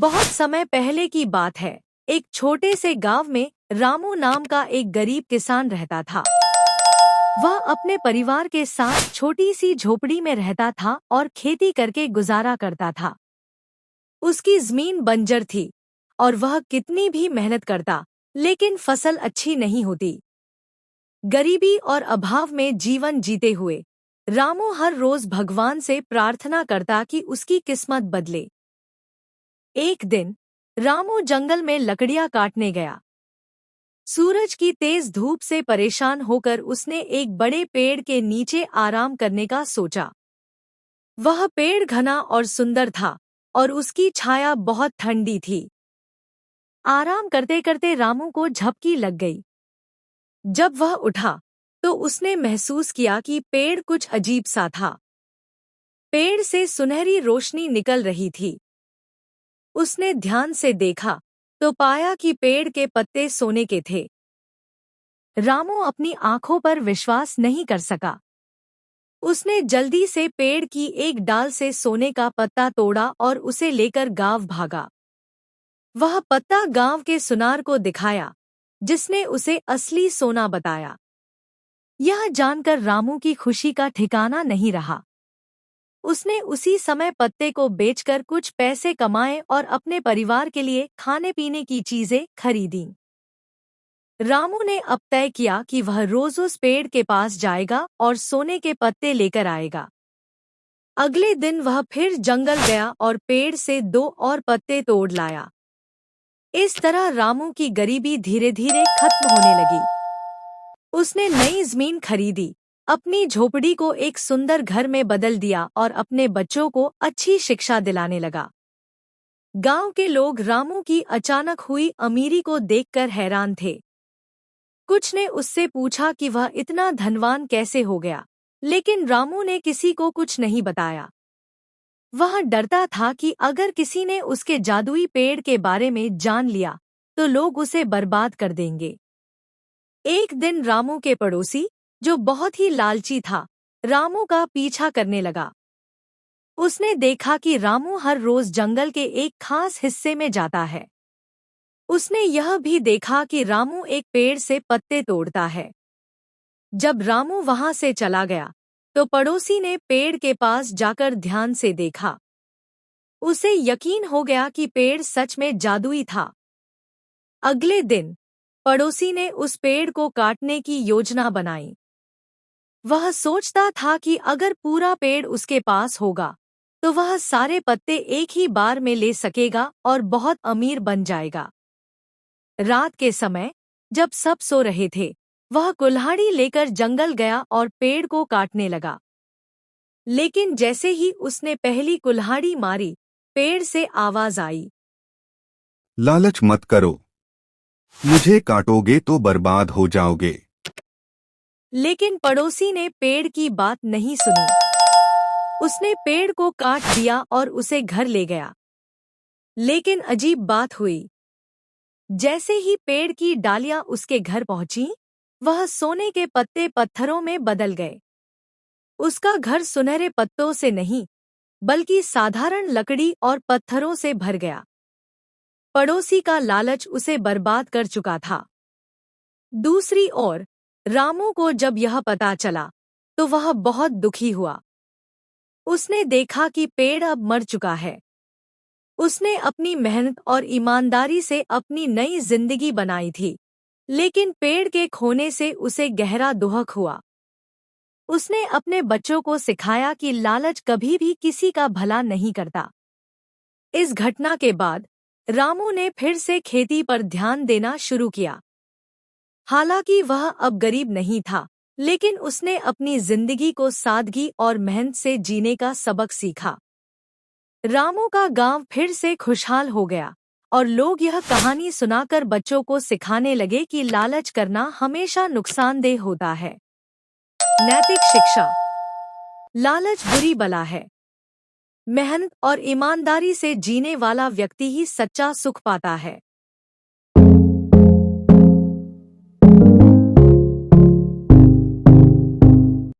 बहुत समय पहले की बात है। एक छोटे से गांव में रामू नाम का एक गरीब किसान रहता था। वह अपने परिवार के साथ छोटी सी झोपड़ी में रहता था और खेती करके गुजारा करता था। उसकी जमीन बंजर थी और वह कितनी भी मेहनत करता, लेकिन फसल अच्छी नहीं होती। गरीबी और अभाव में जीवन जीते हुए रामू हर रोज भगवान से प्रार्थना करता कि उसकी किस्मत बदले। एक दिन रामू जंगल में लकड़ियां काटने गया। सूरज की तेज धूप से परेशान होकर उसने एक बड़े पेड़ के नीचे आराम करने का सोचा। वह पेड़ घना और सुंदर था और उसकी छाया बहुत ठंडी थी। आराम करते करते रामू को झपकी लग गई। जब वह उठा तो उसने महसूस किया कि पेड़ कुछ अजीब सा था। पेड़ से सुनहरी रोशनी निकल रही थी। उसने ध्यान से देखा तो पाया कि पेड़ के पत्ते सोने के थे। रामू अपनी आंखों पर विश्वास नहीं कर सका। उसने जल्दी से पेड़ की एक डाल से सोने का पत्ता तोड़ा और उसे लेकर गांव भागा। वह पत्ता गांव के सुनार को दिखाया, जिसने उसे असली सोना बताया। यह जानकर रामू की खुशी का ठिकाना नहीं रहा। उसने उसी समय पत्ते को बेचकर कुछ पैसे कमाए और अपने परिवार के लिए खाने पीने की चीजें खरीदीं। रामू ने अब तय किया कि वह रोज उस पेड़ के पास जाएगा और सोने के पत्ते लेकर आएगा। अगले दिन वह फिर जंगल गया और पेड़ से 2 और पत्ते तोड़ लाया। इस तरह रामू की गरीबी धीरे धीरे खत्म होने लगी। उसने नई जमीन खरीदी, अपनी झोपड़ी को एक सुंदर घर में बदल दिया और अपने बच्चों को अच्छी शिक्षा दिलाने लगा। गांव के लोग रामू की अचानक हुई अमीरी को देखकर हैरान थे। कुछ ने उससे पूछा कि वह इतना धनवान कैसे हो गया, लेकिन रामू ने किसी को कुछ नहीं बताया। वह डरता था कि अगर किसी ने उसके जादुई पेड़ के बारे में जान लिया तो लोग उसे बर्बाद कर देंगे। एक दिन रामू के पड़ोसी, जो बहुत ही लालची था, रामू का पीछा करने लगा। उसने देखा कि रामू हर रोज जंगल के एक खास हिस्से में जाता है। उसने यह भी देखा कि रामू एक पेड़ से पत्ते तोड़ता है। जब रामू वहां से चला गया तो पड़ोसी ने पेड़ के पास जाकर ध्यान से देखा। उसे यकीन हो गया कि पेड़ सच में जादुई था। अगले दिन पड़ोसी ने उस पेड़ को काटने की योजना बनाई। वह सोचता था कि अगर पूरा पेड़ उसके पास होगा तो वह सारे पत्ते एक ही बार में ले सकेगा और बहुत अमीर बन जाएगा। रात के समय जब सब सो रहे थे, वह कुल्हाड़ी लेकर जंगल गया और पेड़ को काटने लगा। लेकिन जैसे ही उसने पहली कुल्हाड़ी मारी, पेड़ से आवाज आई, लालच मत करो, मुझे काटोगे तो बर्बाद हो जाओगे। लेकिन पड़ोसी ने पेड़ की बात नहीं सुनी। उसने पेड़ को काट दिया और उसे घर ले गया। लेकिन अजीब बात हुई। जैसे ही पेड़ की डालियां उसके घर पहुंची, वह सोने के पत्ते पत्थरों में बदल गए। उसका घर सुनहरे पत्तों से नहीं, बल्कि साधारण लकड़ी और पत्थरों से भर गया। पड़ोसी का लालच उसे बर्बाद कर चुका था। दूसरी ओर रामू को जब यह पता चला तो वह बहुत दुखी हुआ। उसने देखा कि पेड़ अब मर चुका है। उसने अपनी मेहनत और ईमानदारी से अपनी नई जिंदगी बनाई थी, लेकिन पेड़ के खोने से उसे गहरा दुख हुआ। उसने अपने बच्चों को सिखाया कि लालच कभी भी किसी का भला नहीं करता। इस घटना के बाद रामू ने फिर से खेती पर ध्यान देना शुरू किया। हालांकि वह अब गरीब नहीं था, लेकिन उसने अपनी जिंदगी को सादगी और मेहनत से जीने का सबक सीखा। रामू का गांव फिर से खुशहाल हो गया और लोग यह कहानी सुनाकर बच्चों को सिखाने लगे कि लालच करना हमेशा नुकसानदेह होता है। नैतिक शिक्षा। लालच बुरी बला है। मेहनत और ईमानदारी से जीने वाला व्यक्ति ही सच्चा सुख पाता है।